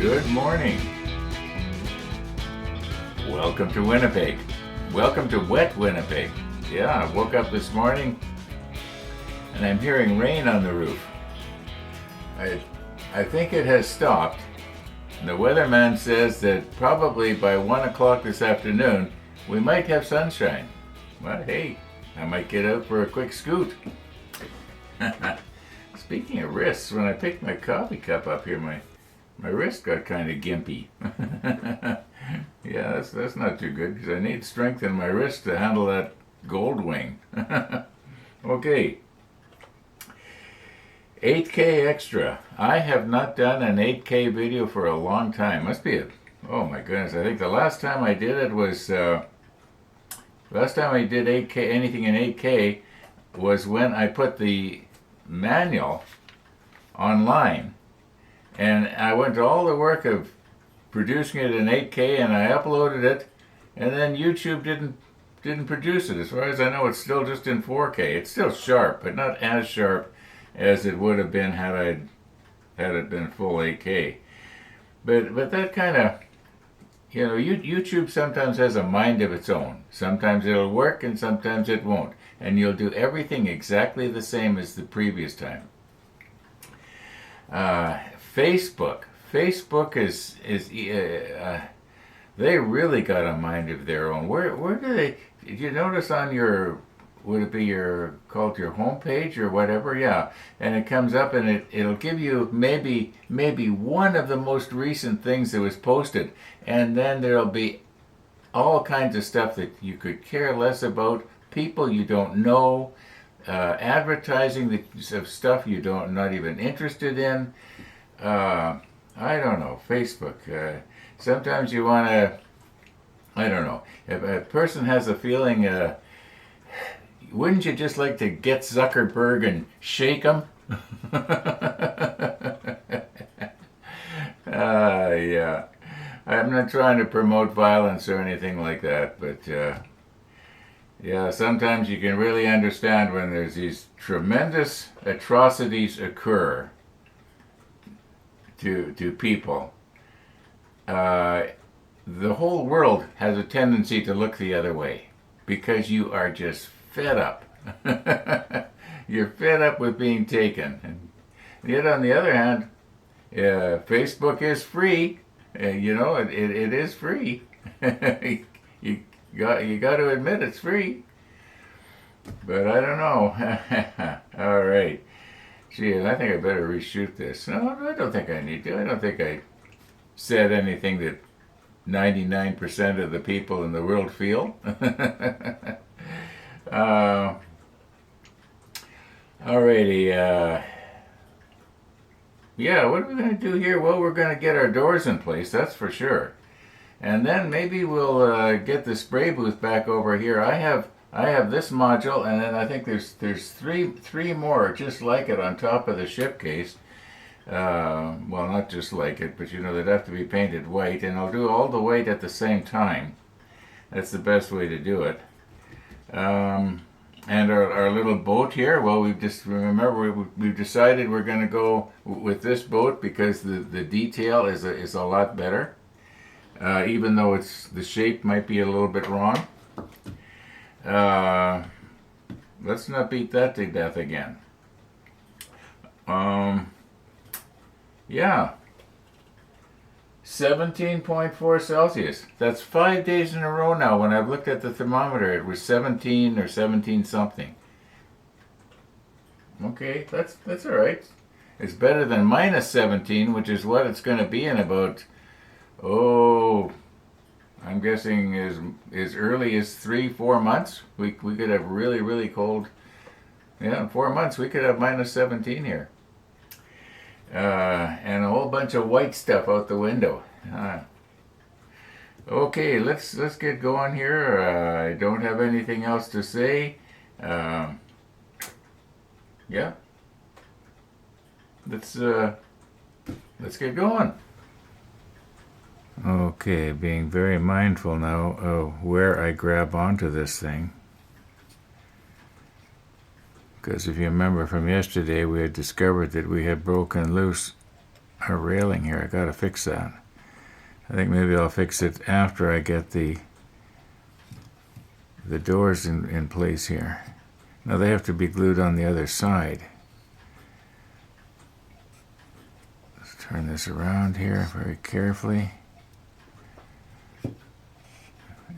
Good morning. Welcome to Winnipeg. Welcome to wet Winnipeg. Yeah, I woke up this morning and I'm hearing rain on the roof. I think it has stopped. The weatherman says that probably by 1 o'clock this afternoon we might have sunshine. Well, hey, I might get out for a quick scoot. Speaking of wrists, when I picked my coffee cup up here, my wrist got kind of gimpy. Yeah, that's not too good because I need strength in my wrist to handle that gold wing. Okay. 8K extra. I have not done an 8K video for a long time. Must be oh my goodness. I think the last time I did it was, last time I did 8K, anything in 8K was when I put the manual online. And I went to all the work of producing it in 8K and I uploaded it, and then YouTube didn't produce it. As far as I know, it's still just in 4K. It's still sharp, but not as sharp as it would have been had it been full 8K. But that kind of, YouTube sometimes has a mind of its own. Sometimes it'll work and sometimes it won't. And you'll do everything exactly the same as the previous time. Facebook is they really got a mind of their own. Where do they? Did you notice on your, would it be called your homepage or whatever? Yeah, and it comes up and it'll give you maybe one of the most recent things that was posted, and then there'll be all kinds of stuff that you could care less about, people you don't know, advertising of stuff you not even interested in. I don't know, Facebook. Sometimes you want to, I don't know, if a person has a feeling, wouldn't you just like to get Zuckerberg and shake him? Yeah. I'm not trying to promote violence or anything like that, but yeah, sometimes you can really understand when there's these tremendous atrocities occur to people. The whole world has a tendency to look the other way because you are just fed up. You're fed up with being taken. And yet on the other hand, Facebook is free. It is free. you got to admit it's free. But I don't know. All right. Gee, I think I better reshoot this. No, I don't think I need to. I don't think I said anything that 99% of the people in the world feel. Alrighty. Yeah, what are we going to do here? Well, we're going to get our doors in place, that's for sure. And then maybe we'll get the spray booth back over here. I have this module, and then I think there's three more just like it on top of the ship case. Well, not just like it, but they'd have to be painted white, and I'll do all the white at the same time. That's the best way to do it. And our little boat here, well, we've decided we're going to go with this boat because the detail is a lot better, even though the shape might be a little bit wrong. Let's not beat that to death again. Yeah. 17.4 Celsius. That's 5 days in a row now. When I've looked at the thermometer, it was 17 or 17 something. Okay, that's all right. It's better than minus 17, which is what it's going to be in about, I'm guessing as early as 3-4 months. We could have really, really cold. Yeah, in 4 months we could have minus 17 here. And a whole bunch of white stuff out the window. Okay, let's get going here. I don't have anything else to say. Yeah. Let's get going. Okay, being very mindful now of where I grab onto this thing. Because if you remember from yesterday, we had discovered that we had broken loose a railing here. I gotta fix that. I think maybe I'll fix it after I get the doors in place here. Now they have to be glued on the other side. Let's turn this around here very carefully.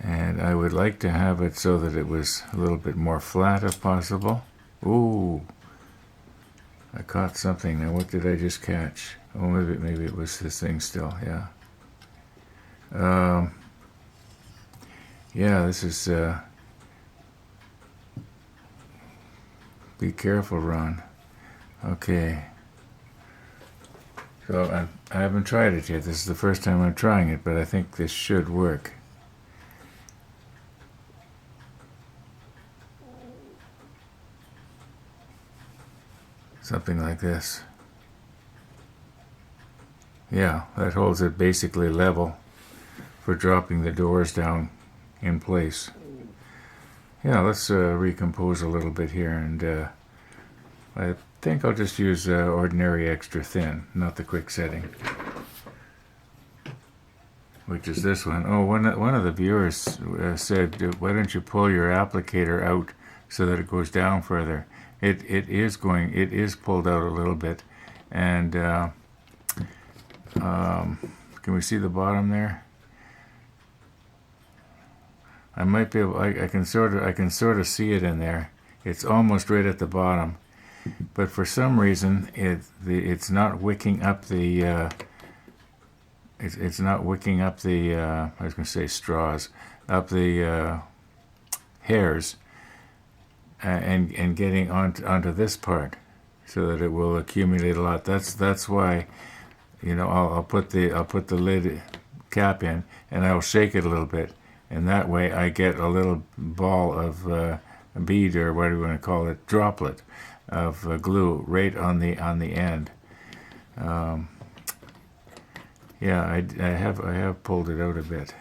And I would like to have it so that it was a little bit more flat if possible. Ooh, I caught something. Now what did I just catch? Oh, maybe it was this thing still, yeah. Yeah, this is, be careful, Ron. Okay. So I haven't tried it yet. This is the first time I'm trying it, but I think this should work. Something like this. Yeah, that holds it basically level for dropping the doors down in place. Yeah, let's recompose a little bit here, and I think I'll just use ordinary extra thin, not the quick setting, which is this one. Oh, one of the viewers said, why don't you pull your applicator out so that it goes down further? It is pulled out a little bit, and can we see the bottom there? I might be able. I can sort of see it in there. It's almost right at the bottom, but for some reason it's not wicking up the. It's not wicking up the. I was going to say straws, up the hairs, and getting onto this part, so that it will accumulate a lot. That's why, you know, I'll put the lid cap in, and I'll shake it a little bit. And that way I get a little ball of a bead, or what do you want to call it, droplet of glue right on the end. Yeah, I have pulled it out a bit.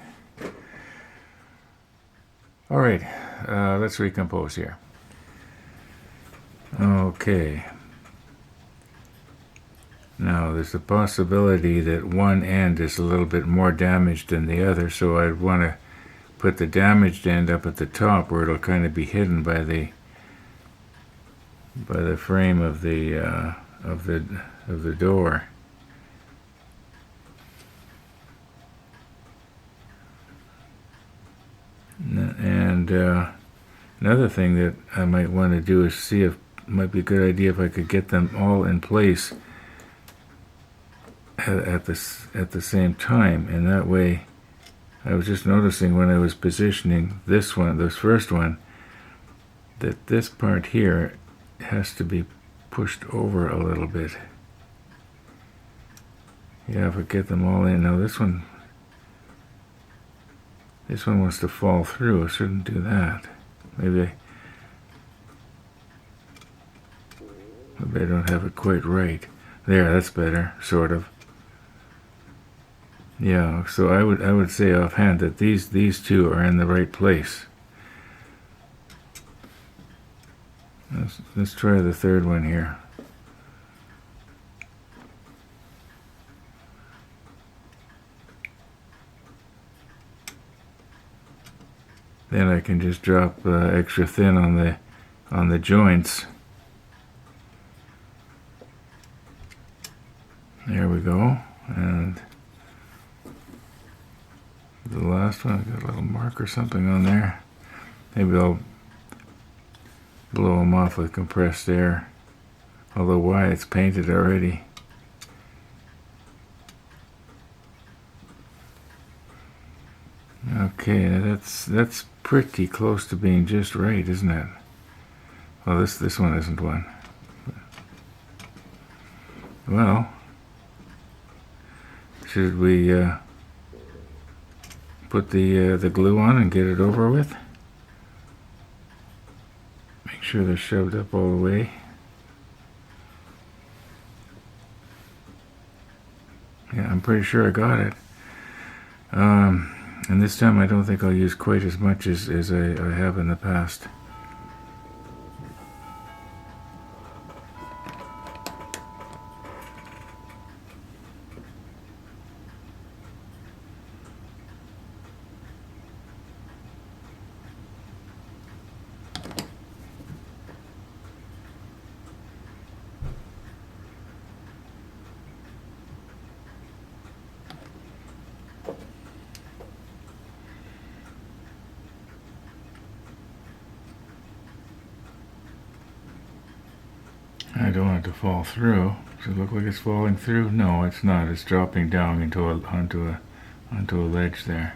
All right, let's recompose here. Okay. Now there's a possibility that one end is a little bit more damaged than the other, so I'd want to put the damaged end up at the top where it'll kind of be hidden by the frame of the door. And another thing that I might want to do is see if it might be a good idea if I could get them all in place at the same time, and that way. I was just noticing when I was positioning this first one, that this part here has to be pushed over a little bit. Yeah, if I get them all in. Now this one wants to fall through. I shouldn't do that. Maybe I don't have it quite right. There, that's better, sort of. Yeah, so I would say offhand that these two are in the right place. Let's try the third one here. Then I can just drop extra thin on the joints. There we go, and the last one, I got a little mark or something on there. Maybe I'll blow them off with compressed air. Although why, it's painted already. Okay, that's pretty close to being just right, isn't it? Well, this one isn't one. Well, should we put the glue on and get it over with? Make sure they're shoved up all the way. Yeah, I'm pretty sure I got it. And this time I don't think I'll use quite as much as I have in the past. don't want it to fall through. Does it look like it's falling through? No, it's not. It's dropping down onto a ledge there.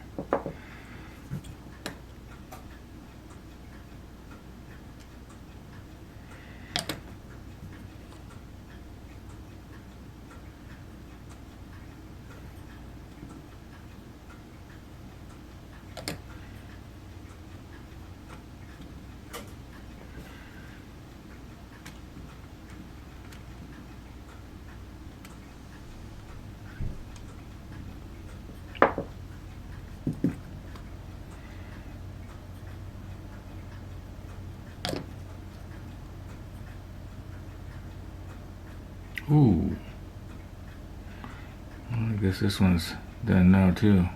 Ooh. Well, I guess this one's done now too.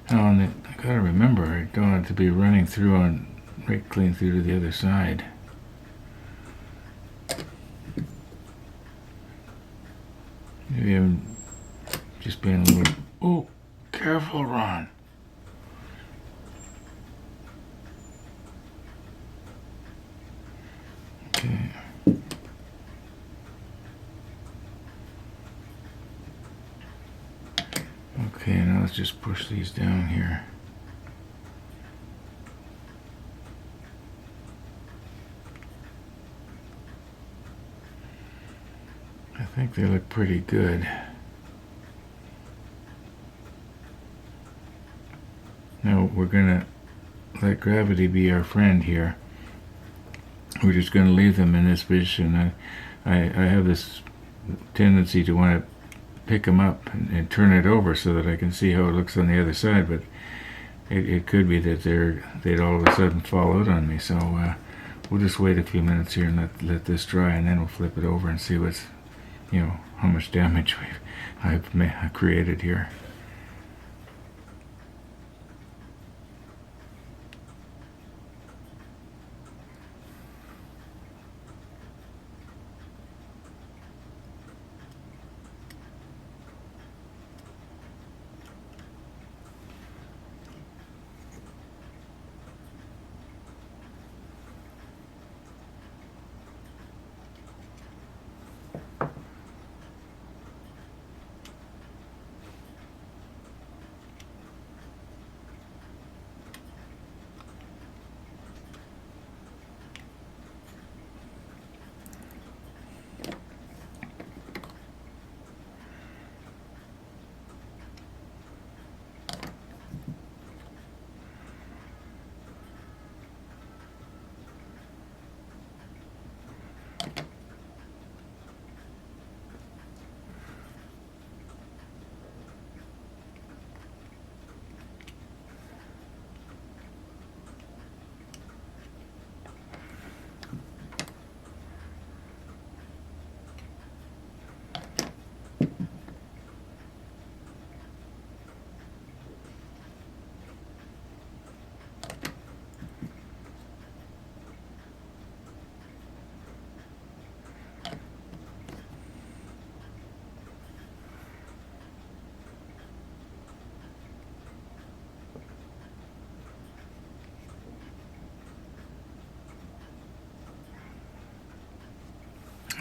Oh, and I gotta remember, I don't want it to be running through right clean through to the other side. Maybe I'm just being a little. Oh, careful, Ron. Okay. Okay, now let's just push these down here. I think they look pretty good. Now we're gonna let gravity be our friend here. We're just gonna leave them in this position. I have this tendency to want to pick them up and turn it over so that I can see how it looks on the other side, but it could be that they'd all of a sudden fall out on me. So we'll just wait a few minutes here and let this dry, and then we'll flip it over and see what's, how much damage I've created here.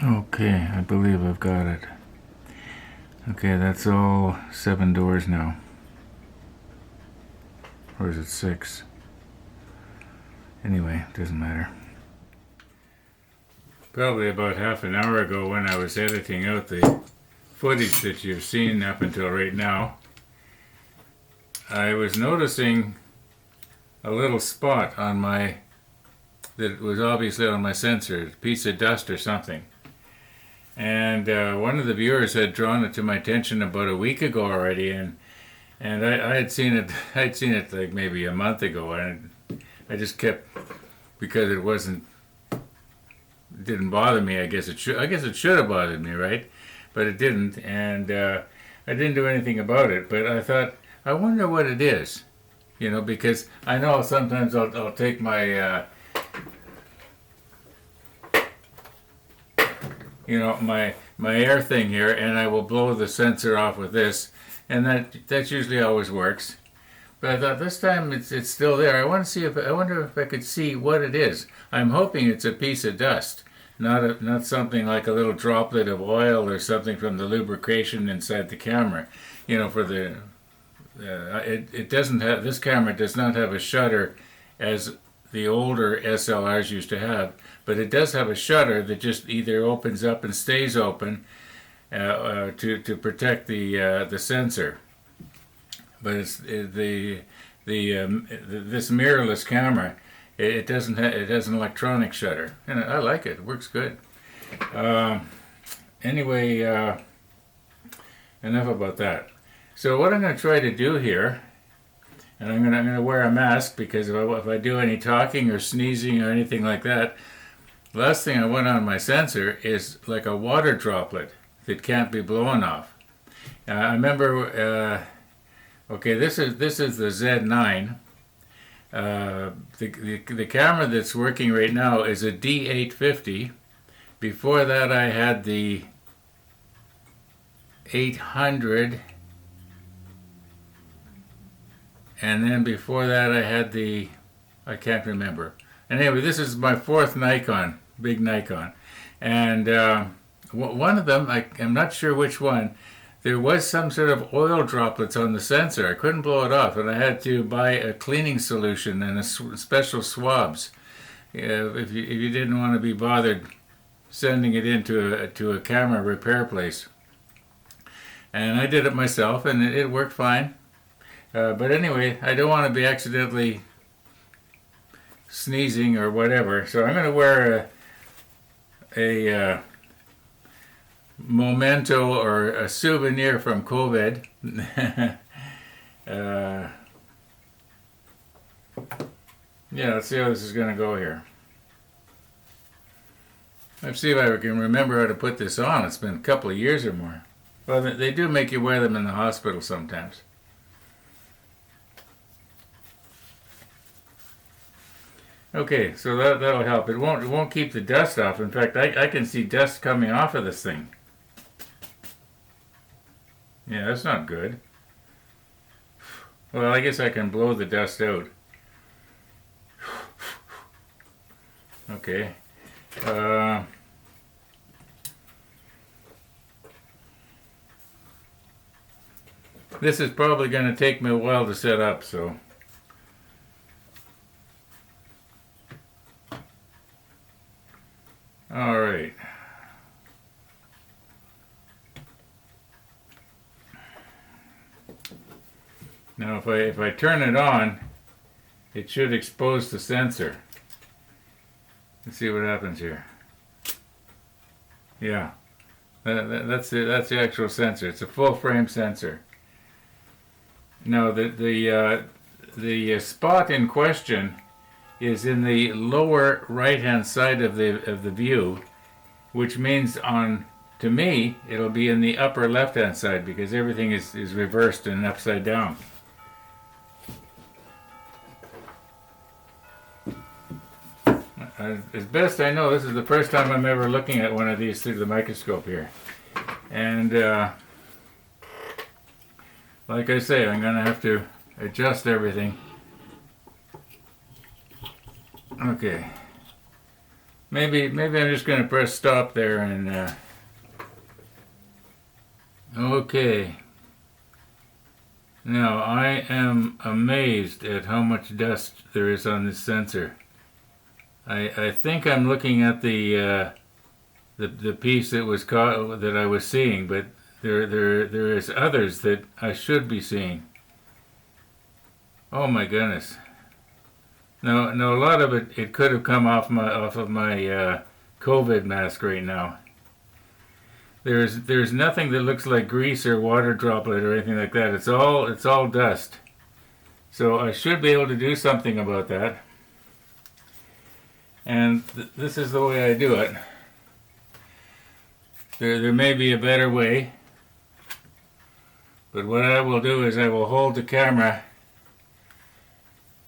Okay, I believe I've got it. Okay, that's all 7 doors now. Or is it 6? Anyway, doesn't matter. Probably about half an hour ago, when I was editing out the footage that you've seen up until right now, I was noticing a little spot on that was obviously on my sensor, a piece of dust or something. And one of the viewers had drawn it to my attention about a week ago already, and I had seen it. I'd seen it like maybe a month ago, and I just kept, because it didn't bother me. I guess it should have bothered me, right? But it didn't, and I didn't do anything about it. But I thought, I wonder what it is, because I know sometimes I'll take my my air thing here, and I will blow the sensor off with this, and that usually always works. But I thought this time it's still there. I wonder if I could see what it is. I'm hoping it's a piece of dust, not something like a little droplet of oil or something from the lubrication inside the camera. You know, for the it doesn't have, this camera does not have a shutter as the older SLRs used to have, but it does have a shutter that just either opens up and stays open to protect the sensor. But it's this mirrorless camera. It doesn't it has an electronic shutter, and I like it. It works good. Anyway, enough about that. So what I'm going to try to do here, and I'm going to wear a mask because if I do any talking or sneezing or anything like that, the last thing I want on my sensor is like a water droplet that can't be blown off. I remember. Okay, this is the Z9. The camera that's working right now is a D850. Before that, I had the 800. And then before that I had I can't remember. And anyway, this is my fourth Nikon, big Nikon. And one of them, I'm not sure which one, there was some sort of oil droplets on the sensor. I couldn't blow it off, and I had to buy a cleaning solution and special swabs. If you didn't want to be bothered sending it into a camera repair place. And I did it myself, and it worked fine. But anyway, I don't want to be accidentally sneezing or whatever, so I'm going to wear a memento or a souvenir from COVID. Yeah, let's see how this is going to go here. Let's see if I can remember how to put this on. It's been a couple of years or more. Well, they do make you wear them in the hospital sometimes. Okay, so that'll help. It won't keep the dust off. In fact, I can see dust coming off of this thing. Yeah, that's not good. Well, I guess I can blow the dust out. Okay. This is probably going to take me a while to set up, so. All right. Now if I turn it on, it should expose the sensor. Let's see what happens here. Yeah. That's the actual sensor. It's a full frame sensor. Now the spot in question is in the lower right hand side of the view, which means to me it'll be in the upper left hand side because everything is reversed and upside down. As best I know, this is the first time I'm ever looking at one of these through the microscope here, and like I say, I'm gonna have to adjust everything. Okay. Maybe I'm just going to press stop there and okay. Now I am amazed at how much dust there is on this sensor. I think I'm looking at the piece that I was seeing, but there is others that I should be seeing. Oh my goodness. No, a lot of it could have come off of my COVID mask right now. There's nothing that looks like grease or water droplet or anything like that. It's all dust. So I should be able to do something about that. And this is the way I do it. There may be a better way, but what I will do is I will hold the camera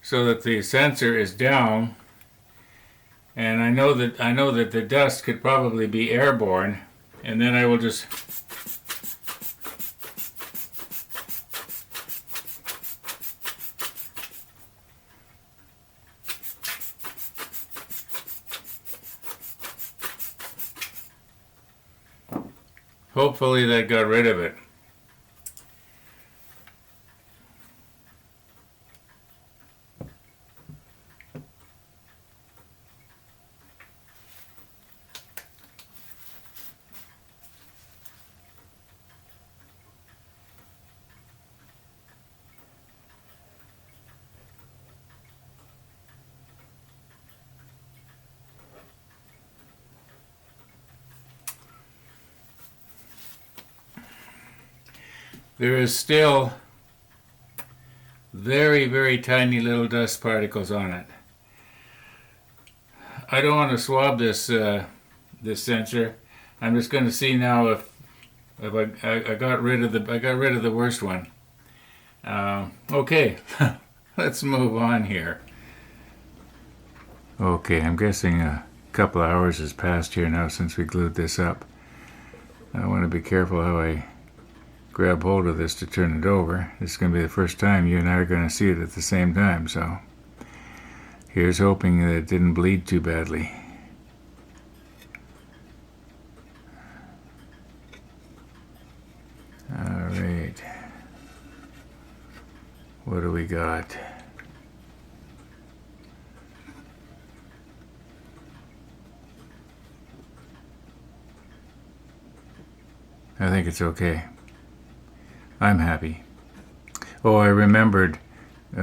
so that the sensor is down, and I know that the dust could probably be airborne, and then I will just Hopefully that got rid of it. There is still very, very tiny little dust particles on it. I don't want to swab this this sensor. I'm just going to see now if I got rid of the worst one. Okay, let's move on here. Okay, I'm guessing a couple of hours has passed here now since we glued this up. I want to be careful how I grab hold of this to turn it over. This is going to be the first time you and I are going to see it at the same time, so here's hoping that it didn't bleed too badly. Alright. What do we got? I think it's okay. I'm happy. Oh, I remembered. I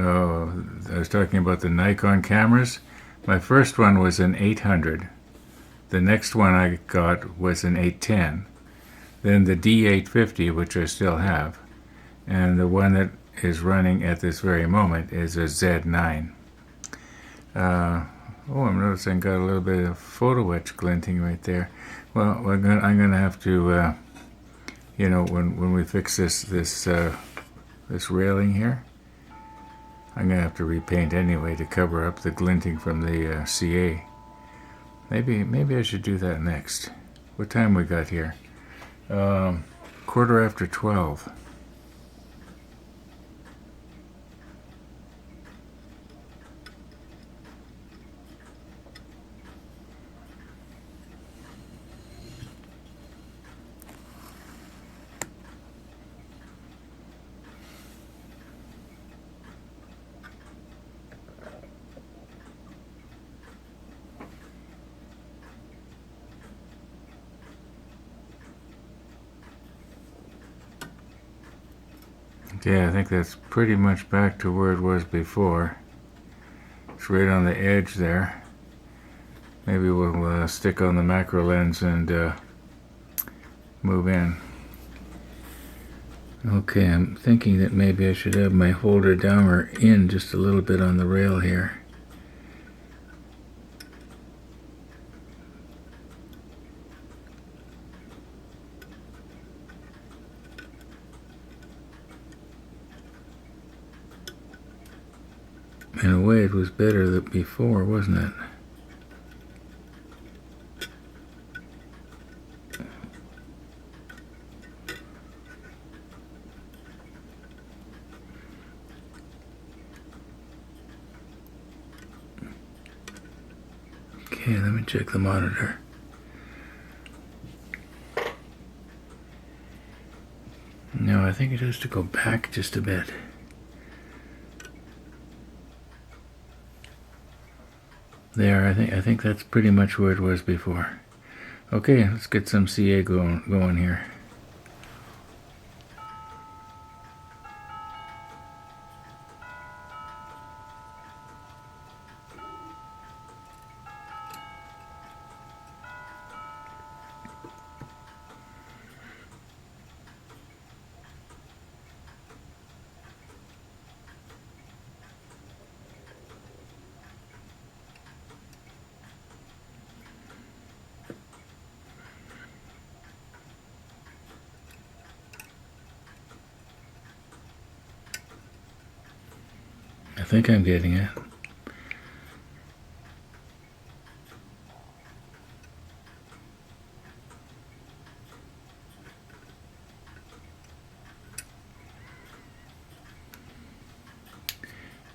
was talking about the Nikon cameras. My first one was an 800. The next one I got was an 810. Then the D850, which I still have. And the one that is running at this very moment is a Z9. I'm noticing got a little bit of photo etch glinting right there. Well, I'm going to have to, when we fix this railing here, I'm going to have to repaint anyway to cover up the glinting from the CA. Maybe I should do that next. What time we got here? 12:15. Okay, I think that's pretty much back to where it was before. It's right on the edge there. Maybe we'll stick on the macro lens and move in. Okay, I'm thinking that maybe I should have my holder downer in just a little bit on the rail here. In a way, it was better than before, wasn't it? Okay, let me check the monitor. No, I think it has to go back just a bit. There, I think that's pretty much where it was before. Okay, let's get some CA going here. I think I'm getting it.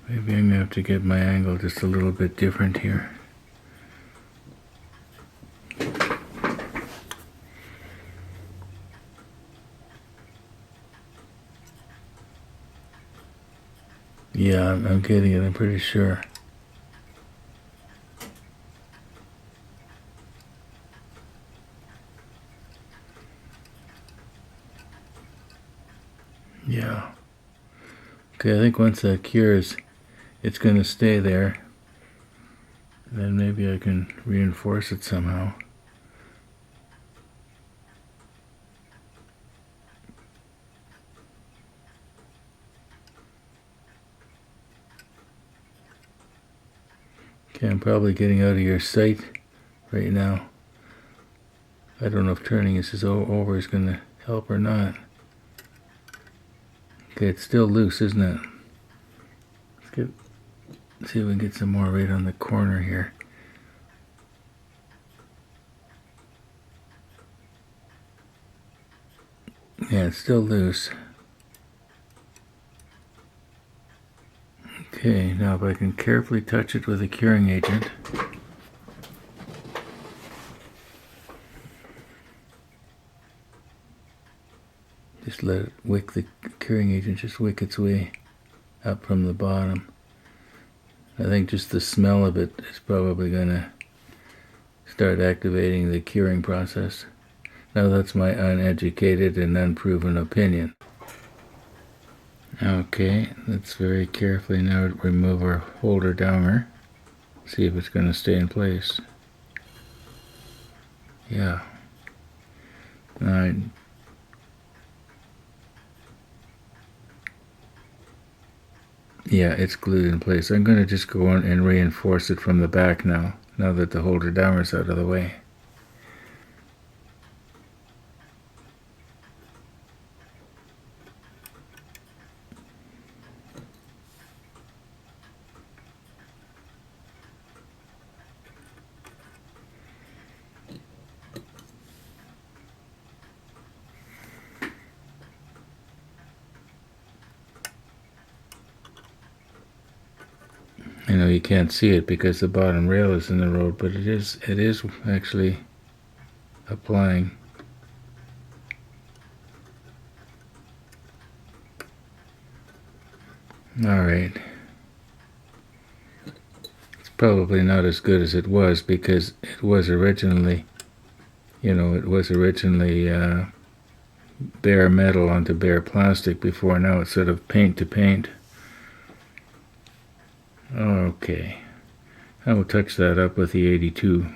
Maybe I'm going to have to get my angle just a little bit different here. Yeah, I'm getting it, I'm pretty sure. Yeah. Okay, I think once that cures, it's going to stay there. Then maybe I can reinforce it somehow. Okay, I'm probably getting out of your sight right now. I don't know if turning this over is going to help or not. Okay, it's still loose, isn't it? Let's see if we can get some more right on the corner here. Yeah, it's still loose. Okay, now if I can carefully touch it with a curing agent. Just let it wick, the curing agent just wick its way up from the bottom. I think just the smell of it is probably going to start activating the curing process. Now that's my uneducated and unproven opinion. Okay, let's very carefully now remove our holder downer. See if it's going to stay in place. Yeah. Alright. Yeah, it's glued in place. I'm going to just go on and reinforce it from the back now that the holder downer is out of the way. I know you can't see it because the bottom rail is in the road, but it is actually applying. Alright. It's probably not as good as it was because it was originally, bare metal onto bare plastic before. Now it's sort of paint to paint. Okay. I will touch that up with the 82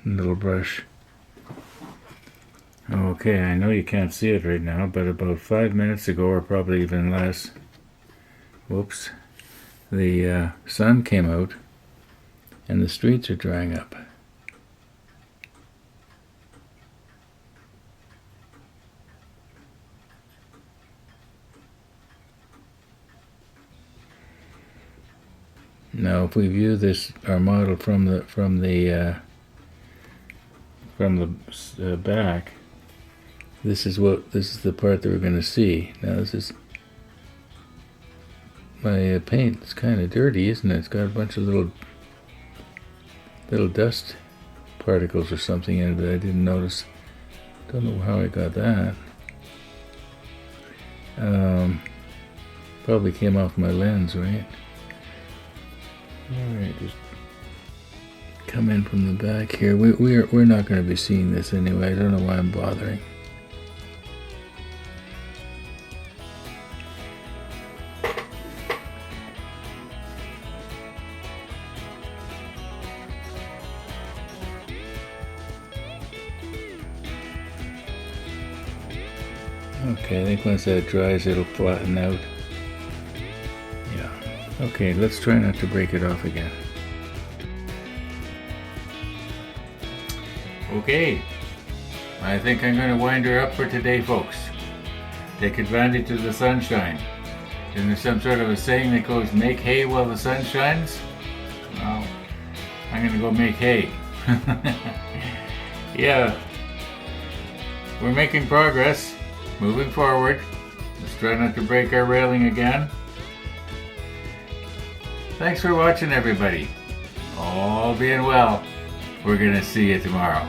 little brush. Okay, I know you can't see it right now, but about 5 minutes ago, or probably even less, whoops, the sun came out and the streets are drying up. Now, if we view our model from the back, this is the part that we're going to see. Now, this is my paint. It's kind of dirty, isn't it? It's got a bunch of little dust particles or something in it that I didn't notice. Don't know how I got that. Probably came off my lens, right? Alright, just come in from the back here. We're not going to be seeing this anyway. I don't know why I'm bothering. Okay, I think once that dries, it'll flatten out. Yeah. Okay, let's try not to break it off again. Okay, I think I'm going to wind her up for today, folks. Take advantage of the sunshine. Isn't there some sort of a saying that goes, make hay while the sun shines? Well, I'm going to go make hay. Yeah, we're making progress, moving forward. Let's try not to break our railing again. Thanks for watching, everybody. All being well, we're going to see you tomorrow.